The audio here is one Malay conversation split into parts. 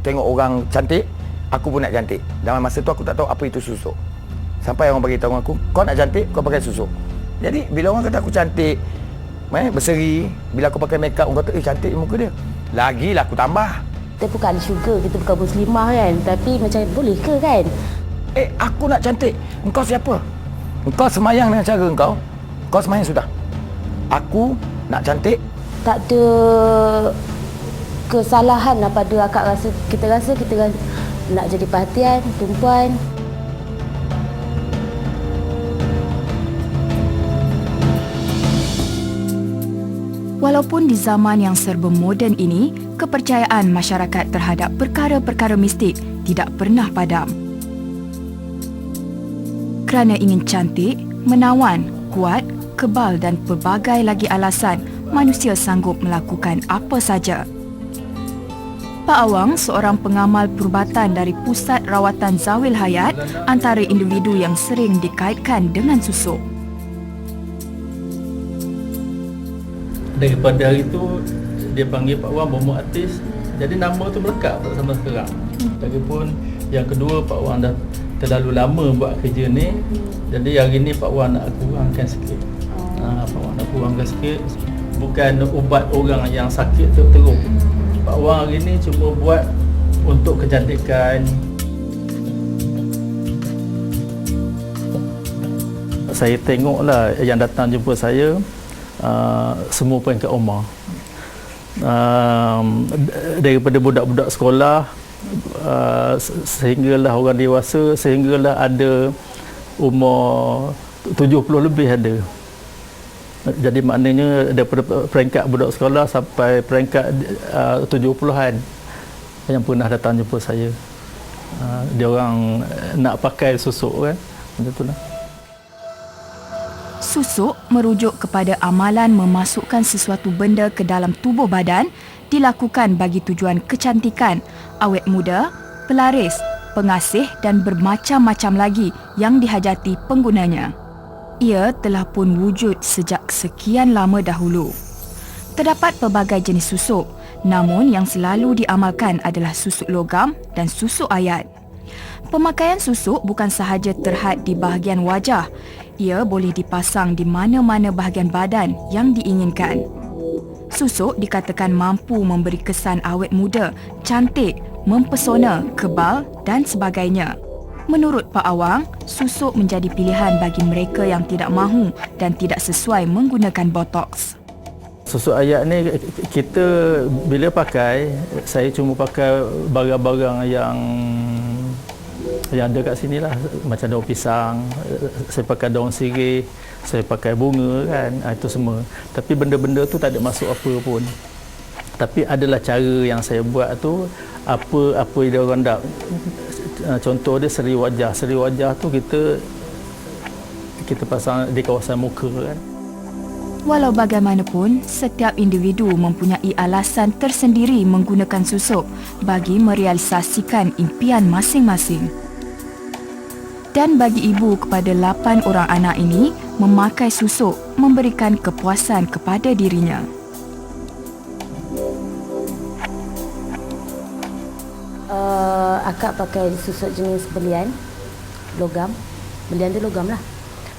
tengok orang cantik, aku pun nak cantik. Dalam masa tu aku tak tahu apa itu susuk. Sampai orang bagi tahu aku, kau nak cantik, kau pakai susuk. Jadi bila orang kata aku cantik, berseri, bila aku pakai make up, orang kata, cantik muka dia. Lagilah aku tambah. Kita bukan sugar, kita bukan muslimah kan. Tapi macam boleh ke kan? Aku nak cantik. Engkau siapa? Engkau semayang dengan cara engkau. Kau semayang sudah. Aku nak cantik. Tak ada kesalahan lah pada akak rasa. Kita nak jadi perhatian perempuan. Walaupun di zaman yang serba moden ini, kepercayaan masyarakat terhadap perkara-perkara mistik tidak pernah padam. Kerana ingin cantik, menawan, kuat, kebal dan pelbagai lagi alasan, manusia sanggup melakukan apa saja. Pak Awang, seorang pengamal perubatan dari Pusat Rawatan Zawil Hayat, antara individu yang sering dikaitkan dengan susuk. Daripada hari itu, dia panggil Pak Awang bomo artis. Jadi nama tu melekat sampai sekarang. Lagipun yang kedua, Pak Awang dah terlalu lama buat kerja ni. Jadi hari ni Pak Awang nak kurangkan sikit. Pak Awang nak kurangkan sikit. Bukan ubat orang yang sakit teruk. Pak Awang hari ni cuma buat untuk kecantikan. Saya tengoklah yang datang jumpa saya, semua peringkat umur. Daripada budak-budak sekolah sehinggalah orang dewasa, sehinggalah ada umur 70 lebih ada. Jadi maknanya daripada peringkat budak sekolah sampai peringkat 70-an yang pernah datang jumpa saya. Dia orang nak pakai susuk kan. Macam itulah. Susuk merujuk kepada amalan memasukkan sesuatu benda ke dalam tubuh badan, dilakukan bagi tujuan kecantikan, awet muda, pelaris, pengasih dan bermacam-macam lagi yang dihajati penggunanya. Ia telah pun wujud sejak sekian lama dahulu. Terdapat pelbagai jenis susuk, namun yang selalu diamalkan adalah susuk logam dan susuk ayat. Pemakaian susuk bukan sahaja terhad di bahagian wajah, ia boleh dipasang di mana-mana bahagian badan yang diinginkan. Susuk dikatakan mampu memberi kesan awet muda, cantik, mempesona, kebal dan sebagainya. Menurut Pak Awang, susuk menjadi pilihan bagi mereka yang tidak mahu dan tidak sesuai menggunakan botox. Susuk ayat ni kita bila pakai, saya cuma pakai barang-barang yang ada kat sini lah. Macam daun pisang, saya pakai daun sirih, saya pakai bunga kan, itu semua. Tapi benda-benda tu tak ada masuk apa pun. Tapi adalah cara yang saya buat tu, apa dia orang dak. Contoh dia seri wajah. Seri wajah tu kita pasang di kawasan muka kan. Walau bagaimanapun, setiap individu mempunyai alasan tersendiri menggunakan susuk bagi merealisasikan impian masing-masing. Dan bagi ibu kepada 8 orang anak ini, memakai susuk memberikan kepuasan kepada dirinya. Akak pakai susuk jenis belian, logam. Belian tu logam lah.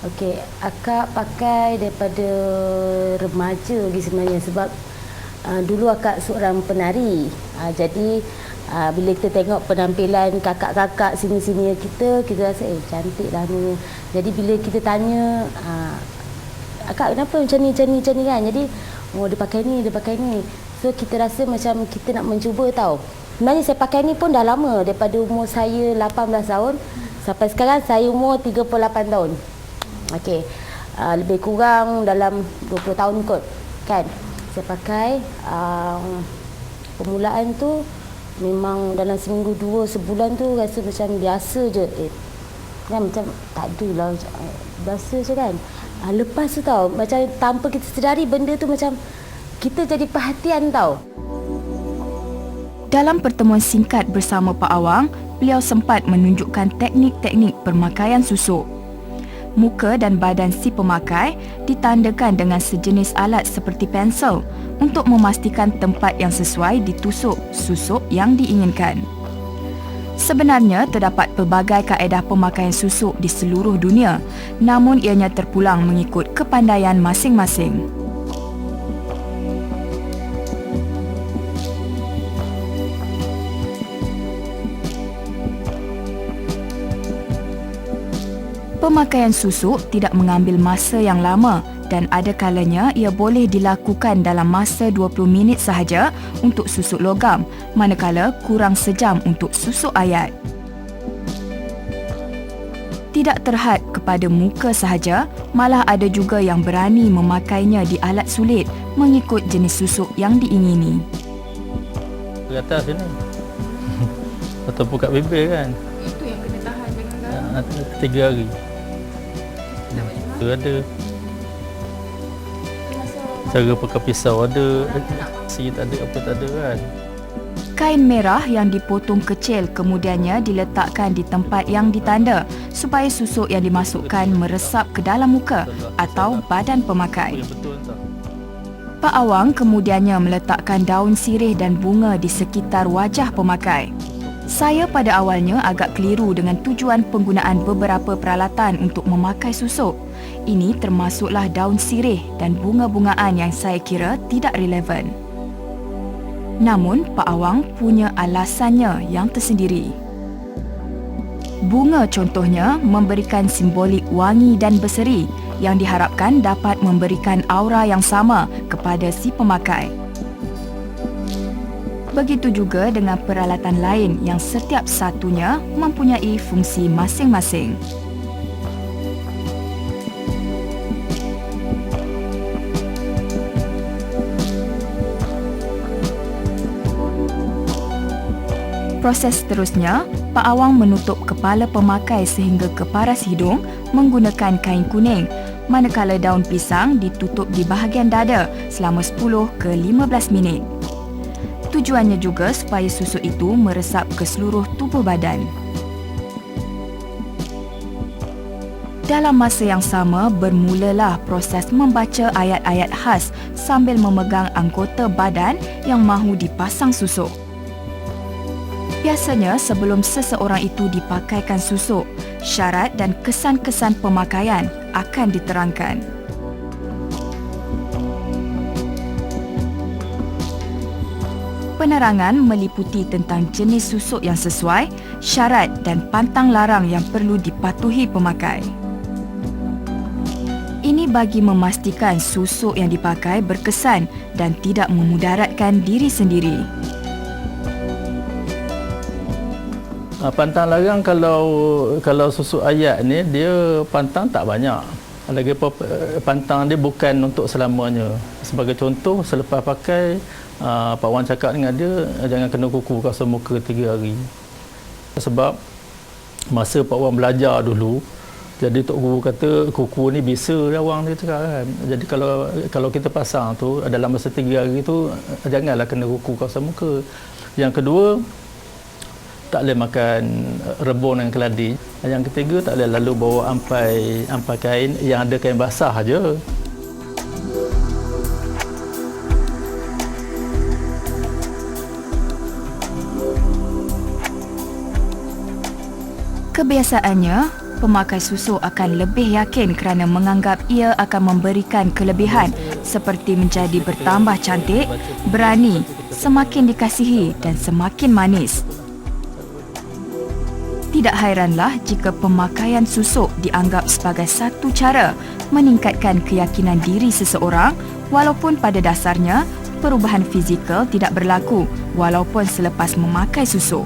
Okey, akak pakai daripada remaja lagi sebenarnya sebab dulu akak seorang penari. Jadi bila kita tengok penampilan kakak-kakak sini-sini kita rasa cantik lah ni. Jadi bila kita tanya, akak kenapa macam ni kan? Jadi dia pakai ni. So kita rasa macam kita nak mencuba tau. Sebenarnya saya pakai ni pun dah lama, daripada umur saya 18 tahun sampai sekarang saya umur 38 tahun. Okey, lebih kurang dalam 20 tahun kot kan saya pakai. Permulaan tu memang dalam seminggu 2 sebulan tu rasa macam biasa je, kan macam tak adalah, biasa je kan. Lepas tu tau, macam tanpa kita sedari benda tu macam kita jadi perhatian tau. Dalam pertemuan singkat bersama Pak Awang, beliau sempat menunjukkan teknik-teknik pemakaian susuk. Muka dan badan si pemakai ditandakan dengan sejenis alat seperti pensel untuk memastikan tempat yang sesuai ditusuk susuk yang diinginkan. Sebenarnya terdapat pelbagai kaedah pemakaian susuk di seluruh dunia, namun ianya terpulang mengikut kepandaian masing-masing. Pemakaian susuk tidak mengambil masa yang lama dan ada kalanya ia boleh dilakukan dalam masa 20 minit sahaja untuk susuk logam, manakala kurang sejam untuk susuk ayat. Tidak terhad kepada muka sahaja, malah ada juga yang berani memakainya di alat sulit mengikut jenis susuk yang diingini. Ke atas sini. Ataupun kat bibir kan. Itu yang kena tahan dengan 3 hari. Ada. Cara pakai pisau ada. Si tak ada apa tak ada kan. Kain merah yang dipotong kecil kemudiannya diletakkan di tempat yang ditanda supaya susuk yang dimasukkan meresap ke dalam muka atau badan pemakai. Betul tak? Pak Awang kemudiannya meletakkan daun sirih dan bunga di sekitar wajah pemakai. Saya pada awalnya agak keliru dengan tujuan penggunaan beberapa peralatan untuk memakai susuk. Ini termasuklah daun sirih dan bunga-bungaan yang saya kira tidak relevan. Namun, Pak Awang punya alasannya yang tersendiri. Bunga contohnya memberikan simbolik wangi dan berseri yang diharapkan dapat memberikan aura yang sama kepada si pemakai. Begitu juga dengan peralatan lain yang setiap satunya mempunyai fungsi masing-masing. Proses seterusnya, Pak Awang menutup kepala pemakai sehingga ke paras hidung menggunakan kain kuning, manakala daun pisang ditutup di bahagian dada selama 10 ke 15 minit. Tujuannya juga supaya susuk itu meresap ke seluruh tubuh badan. Dalam masa yang sama, bermulalah proses membaca ayat-ayat khas sambil memegang anggota badan yang mahu dipasang susuk. Biasanya sebelum seseorang itu dipakaikan susuk, syarat dan kesan-kesan pemakaian akan diterangkan. Penerangan meliputi tentang jenis susuk yang sesuai, syarat dan pantang larang yang perlu dipatuhi pemakai. Ini bagi memastikan susuk yang dipakai berkesan dan tidak memudaratkan diri sendiri. Pantang larang kalau susuk ayat ni dia pantang tak banyak. Lagi pantang dia bukan untuk selamanya. Sebagai contoh, selepas pakai Pak Wan cakap dengan dia jangan kena kuku kasar muka 3 hari. Sebab masa Pak Wan belajar dulu, jadi Tok Guru kata kuku ni bisa rawang dia cakap kan. Jadi kalau kita pasang tu dalam masa 3 hari tu janganlah kena kuku kasar muka. Yang kedua, tak boleh makan rebung dengan keladi. Yang ketiga, tak boleh lalu bawa ampai kain yang ada kain basah aja. Kebiasaannya, pemakai susuk akan lebih yakin kerana menganggap ia akan memberikan kelebihan seperti menjadi bertambah cantik, berani, semakin dikasihi dan semakin manis. Tidak hairanlah jika pemakaian susuk dianggap sebagai satu cara meningkatkan keyakinan diri seseorang walaupun pada dasarnya perubahan fizikal tidak berlaku walaupun selepas memakai susuk.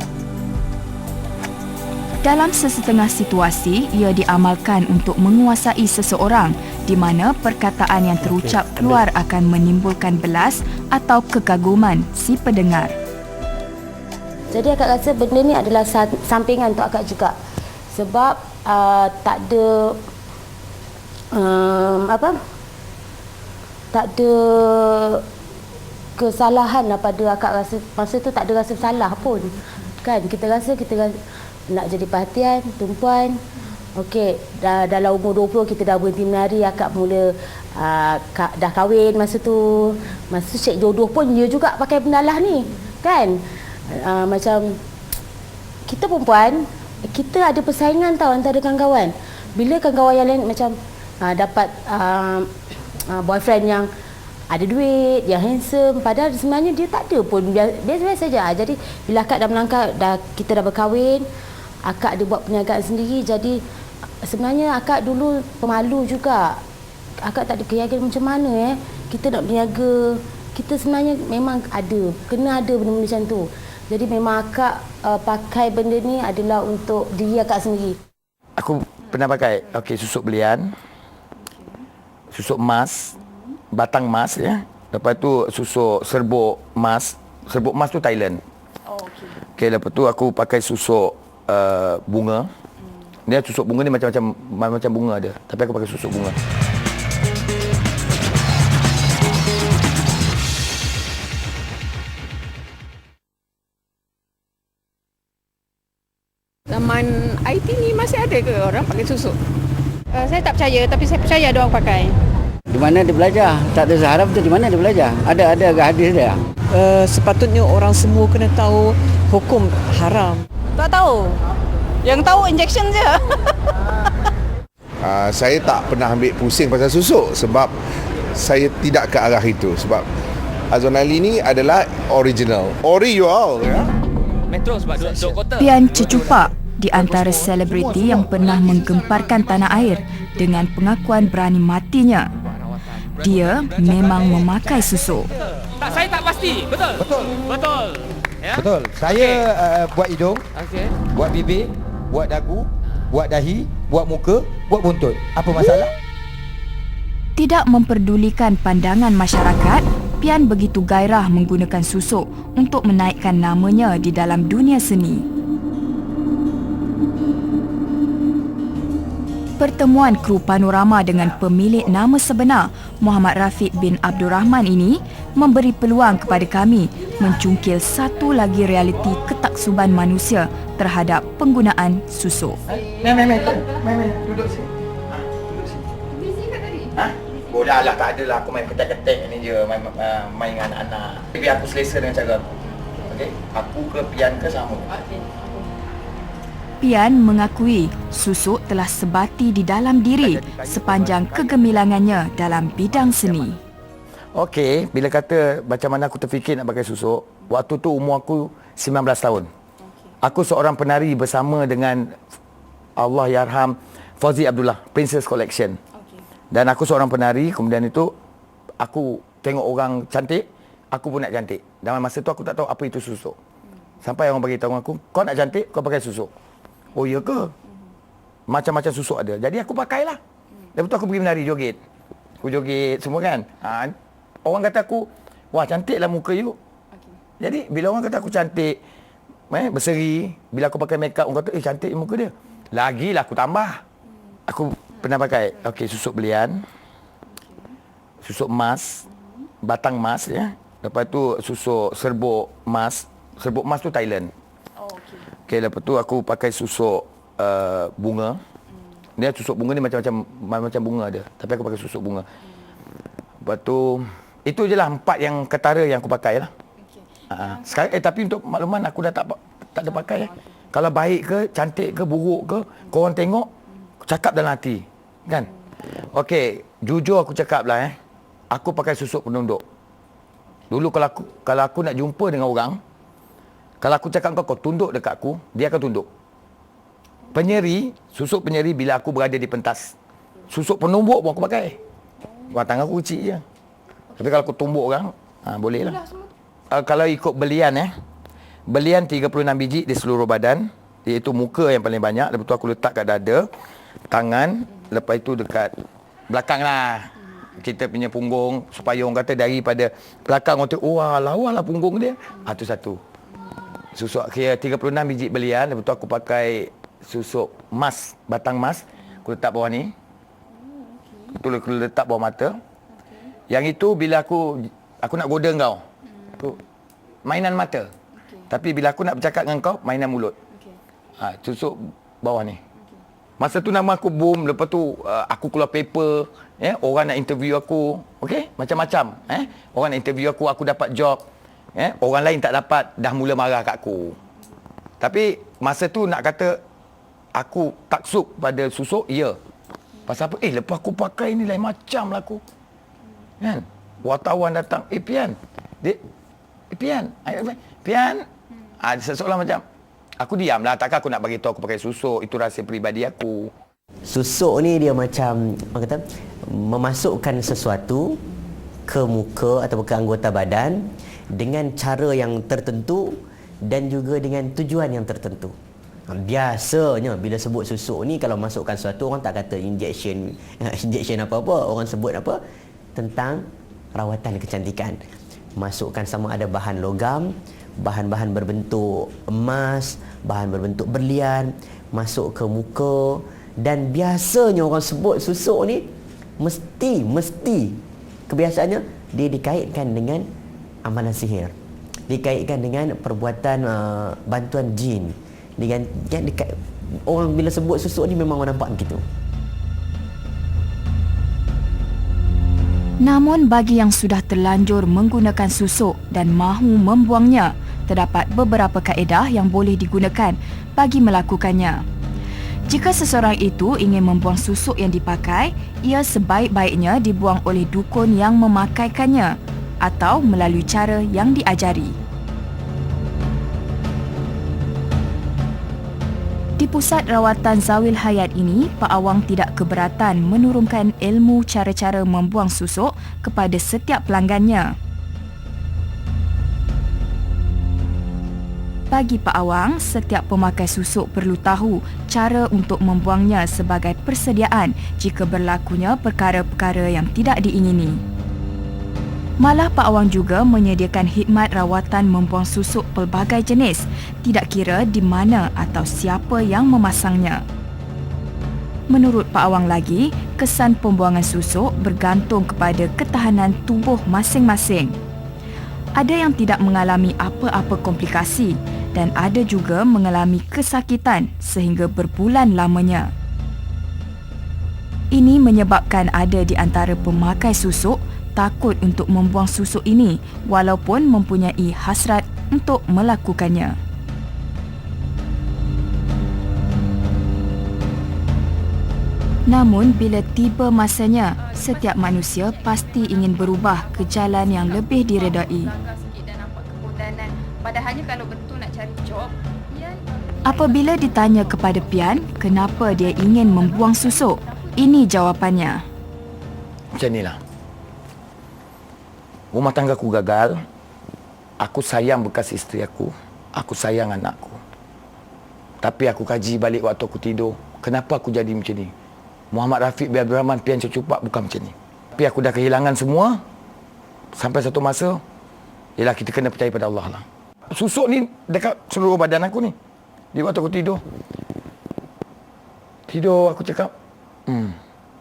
Dalam sesetengah situasi, ia diamalkan untuk menguasai seseorang di mana perkataan yang terucap keluar akan menimbulkan belas atau kekaguman si pendengar. Jadi akak rasa benda ni adalah sampingan untuk akak juga. Sebab tak ada tak ada kesalahan lah pada akak rasa. Masa tu tak ada rasa salah pun. Kan kita rasa nak jadi perhatian tumpuan. Okey, dalam umur 20 kita dah berhenti menari, akak mula dah kahwin masa tu. Masa cek jodoh pun dia juga pakai pendalah ni. Kan? Macam kita perempuan, kita ada persaingan tau antara kawan-kawan. Bila kawan-kawan yang lain macam dapat boyfriend yang ada duit, yang handsome, padahal sebenarnya dia tak ada pun, biasa-biasa saja. Jadi bila akak dah melangkah, kita dah berkahwin, akak ada buat perniagaan sendiri, jadi sebenarnya akak dulu pemalu juga. Akak tak ada keyakinan macam mana kita nak berniaga. Kita sebenarnya memang kena ada benda-benda macam tu. Jadi memang akak pakai benda ni adalah untuk diri akak sendiri. Aku pernah pakai susuk belian, susuk emas, batang emas ya. Lepas tu susuk serbuk emas. Serbuk emas tu Thailand. Okey, lepas tu aku pakai susuk bunga. Dia susuk bunga ni macam bunga ada, tapi aku pakai susuk bunga. Zaman IT ni masih ada ke orang pakai susuk? Saya tak percaya, tapi saya percaya ada orang pakai. Di mana dia belajar? Tak ada seharap tu di mana dia belajar? Ada ke hadis dia? Sepatutnya orang semua kena tahu hukum haram. Tak tahu. Yang tahu injection je. Saya tak pernah ambil pusing pasal susuk sebab saya tidak ke arah itu. Sebab Azwan Ali ni adalah original. Ori you all, ya. Metro sebab duduk kota. Pian Cecupak di antara selebriti yang pernah menggemparkan tanah air dengan pengakuan berani matinya. Dia memang memakai susuk. Tak, saya tak pasti. Betul? Betul. Ya? Betul. Saya buat hidung, buat bibir, buat dagu, buat dahi, buat muka, buat buntut. Apa masalah? Tidak memperdulikan pandangan masyarakat, Pian begitu gairah menggunakan susuk untuk menaikkan namanya di dalam dunia seni. Pertemuan kru Panorama dengan pemilik nama sebenar Muhammad Rafiq bin Abdul Rahman ini memberi peluang kepada kami mencungkil satu lagi realiti ketaksuban manusia terhadap penggunaan susuk. Mem, duduk sini. Duduk sini. Busy ke tadi? Oh dah lah, tak adalah. Aku main ketek-ketek ni je, main dengan anak-anak. Biar aku selesa dengan cara aku. Okey? Aku ke Pian ke sama? Pian mengakui susuk telah sebati di dalam diri sepanjang kegemilangannya dalam bidang seni. Okey, bila kata macam mana aku terfikir nak pakai susuk, waktu tu umur aku 19 tahun. Aku seorang penari bersama dengan Allahyarham Fauzi Abdullah, Princess Collection. Dan aku seorang penari, kemudian itu aku tengok orang cantik, aku pun nak cantik. Dalam masa tu aku tak tahu apa itu susuk. Sampai orang bagi tahu aku, kau nak cantik, kau pakai susuk. Oh ya ke? Macam-macam susuk ada. Jadi aku pakailah. Lepas tu aku pergi menari joget. Aku joget semua kan. Orang kata aku, wah cantiklah muka you. Jadi bila orang kata aku cantik, berseri, bila aku pakai make up, orang kata, cantik muka dia. Lagilah aku tambah. Aku pernah pakai susuk belian, susuk emas, batang emas ya. Lepas tu susuk serbuk emas. Serbuk emas tu Thailand. Okey, lepas tu aku pakai susuk bunga. Dia susuk bunga ni macam bunga ada, tapi aku pakai susuk bunga. Lepas tu itu je lah 4 yang ketara yang aku pakai lah. Sekarang tapi untuk makluman aku dah tak ada pakai. Kalau baik ke, cantik ke, buruk ke, korang tengok, cakap dalam hati. Kan? Okey, jujur aku cakap lah aku pakai susuk penunduk. Dulu kalau aku nak jumpa dengan orang, kalau aku cakap kau tunduk dekat aku, dia akan tunduk. Susuk penyeri bila aku berada di pentas. Susuk penumbuk pun aku pakai. Wah, tangan aku kecil je. Tapi kalau aku tumbuk orang, boleh lah. Kalau ikut belian belian 36 biji di seluruh badan, iaitu muka yang paling banyak. Lepas tu aku letak kat dada, tangan, lepas itu dekat belakang lah. Kita punya punggung, supaya orang kata daripada belakang orang tu, wah lawa lah punggung dia. Itu satu. Susuk kira 36 biji belian. Lepas tu aku pakai susuk emas, batang emas. Aku letak bawah ni. Aku letak bawah mata. Yang itu bila aku nak goda kau, mainan mata. Tapi bila aku nak bercakap dengan kau, mainan mulut. Susuk bawah ni. Masa tu nama aku boom. Lepas tu aku keluar paper. Orang nak interview aku. Okey, macam-macam. Orang nak interview aku dapat job. Orang lain tak dapat, dah mula marah kat aku. Tapi masa tu nak kata aku taksub pada susuk, ya. Pasal apa? Lepas aku pakai ni lain macam lah aku. Kan? Wartawan datang, Pian. Pian. Pian. Seolah macam, aku diam lah. Takkan aku nak bagi tahu aku pakai susuk. Itu rahsia peribadi aku. Susuk ni dia macam, apa kata, memasukkan sesuatu ke muka atau ke anggota badan dengan cara yang tertentu dan juga dengan tujuan yang tertentu. Biasanya bila sebut susuk ni, kalau masukkan sesuatu, orang tak kata injection apa-apa, orang sebut apa? Tentang rawatan kecantikan. Masukkan sama ada bahan logam, bahan-bahan berbentuk emas, bahan berbentuk berlian, masuk ke muka. Dan biasanya orang sebut susuk ni mesti kebiasaannya dia dikaitkan dengan amalan sihir, dikaitkan dengan perbuatan bantuan jin. Orang bila sebut susuk ni memang orang nampak begitu. Namun bagi yang sudah terlanjur menggunakan susuk dan mahu membuangnya, terdapat beberapa kaedah yang boleh digunakan bagi melakukannya. Jika seseorang itu ingin membuang susuk yang dipakai, ia sebaik-baiknya dibuang oleh dukun yang memakaikannya atau melalui cara yang diajari. Di pusat rawatan Zawil Hayat ini, Pak Awang tidak keberatan menurunkan ilmu cara-cara membuang susuk kepada setiap pelanggannya. Bagi Pak Awang, setiap pemakai susuk perlu tahu cara untuk membuangnya sebagai persediaan jika berlakunya perkara-perkara yang tidak diingini. Malah Pak Awang juga menyediakan khidmat rawatan membuang susuk pelbagai jenis, tidak kira di mana atau siapa yang memasangnya. Menurut Pak Awang lagi, kesan pembuangan susuk bergantung kepada ketahanan tubuh masing-masing. Ada yang tidak mengalami apa-apa komplikasi dan ada juga mengalami kesakitan sehingga berbulan lamanya. Ini menyebabkan ada di antara pemakai susuk takut untuk membuang susuk ini walaupun mempunyai hasrat untuk melakukannya. Namun bila tiba masanya, setiap manusia pasti ingin berubah ke jalan yang lebih diredai. Padahalnya kalau betul nak cari job, Apabila ditanya kepada Pian kenapa dia ingin membuang susuk, ini jawapannya. Macam inilah. Rumah tangga aku gagal. Aku sayang bekas isteri aku. Aku sayang anakku. Tapi aku kaji balik waktu aku tidur. Kenapa aku jadi macam ni? Muhammad Rafiq bin Abdul Rahman Pian Cucupak bukan macam ni. Tapi aku dah kehilangan semua. Sampai satu masa, ialah kita kena percaya pada Allah lah. Susuk ni dekat seluruh badan aku ni. Di waktu aku tidur. Tidur aku cakap,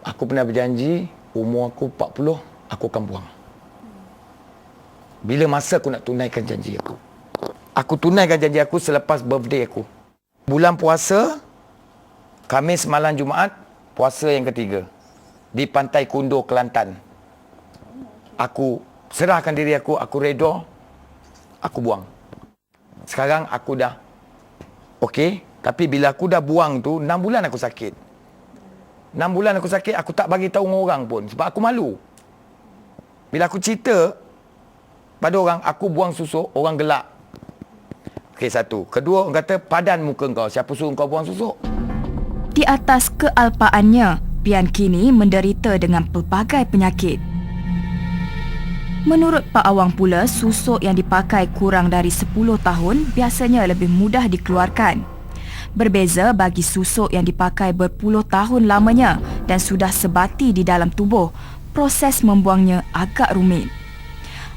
aku pernah berjanji umur aku 40, aku akan buang. Bila masa aku nak tunaikan janji aku? Aku tunaikan janji aku selepas birthday aku. Bulan puasa, Khamis malam Jumaat, puasa yang ketiga. Di Pantai Kundo, Kelantan. Aku serahkan diri aku redha, aku buang. Sekarang aku dah okey, tapi bila aku dah buang tu 6 bulan aku sakit. 6 bulan aku sakit, aku tak bagi tahu orang pun sebab aku malu. Bila aku cerita pada orang aku buang susuk, orang gelak. Okey, satu. Kedua, orang kata padan muka kau, siapa suruh kau buang susuk? Di atas kealpaannya, Pian kini menderita dengan pelbagai penyakit. Menurut Pak Awang pula, susuk yang dipakai kurang dari 10 tahun biasanya lebih mudah dikeluarkan. Berbeza bagi susuk yang dipakai berpuluh tahun lamanya dan sudah sebati di dalam tubuh, proses membuangnya agak rumit.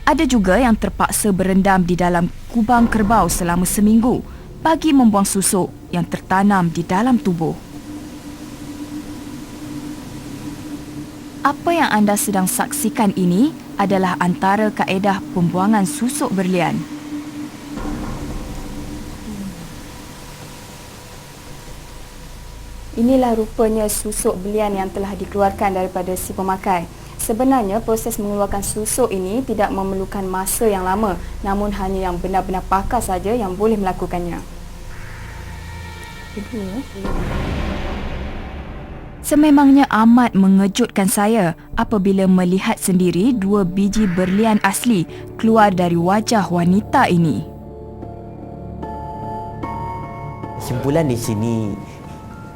Ada juga yang terpaksa berendam di dalam kubang kerbau selama seminggu bagi membuang susuk yang tertanam di dalam tubuh. Apa yang anda sedang saksikan ini adalah antara kaedah pembuangan susuk berlian. inilah rupanya susuk berlian yang telah dikeluarkan daripada si pemakai. Sebenarnya proses mengeluarkan susuk ini tidak memerlukan masa yang lama, namun hanya yang benar-benar pakar saja yang boleh melakukannya. Sememangnya amat mengejutkan saya apabila melihat sendiri 2 biji berlian asli keluar dari wajah wanita ini. Simpulan di sini,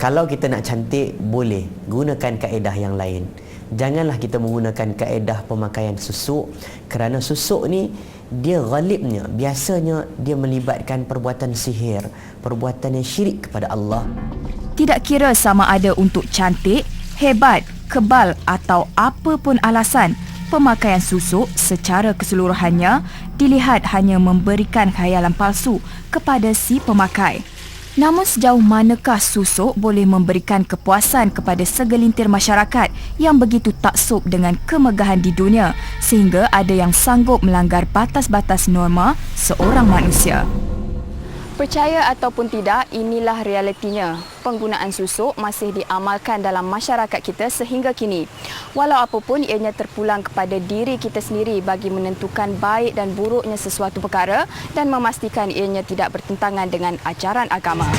kalau kita nak cantik, boleh gunakan kaedah yang lain. Janganlah kita menggunakan kaedah pemakaian susuk, kerana susuk ni dia ghalibnya, biasanya dia melibatkan perbuatan sihir, perbuatan yang syirik kepada Allah. Tidak kira sama ada untuk cantik, hebat, kebal atau apa pun alasan, pemakaian susuk secara keseluruhannya dilihat hanya memberikan khayalan palsu kepada si pemakai. Namun sejauh manakah susuk boleh memberikan kepuasan kepada segelintir masyarakat yang begitu taksub dengan kemegahan di dunia sehingga ada yang sanggup melanggar batas-batas norma seorang manusia? Percaya ataupun tidak, inilah realitinya. Penggunaan susuk masih diamalkan dalam masyarakat kita sehingga kini. Walau apapun, ianya terpulang kepada diri kita sendiri bagi menentukan baik dan buruknya sesuatu perkara dan memastikan ianya tidak bertentangan dengan ajaran agama.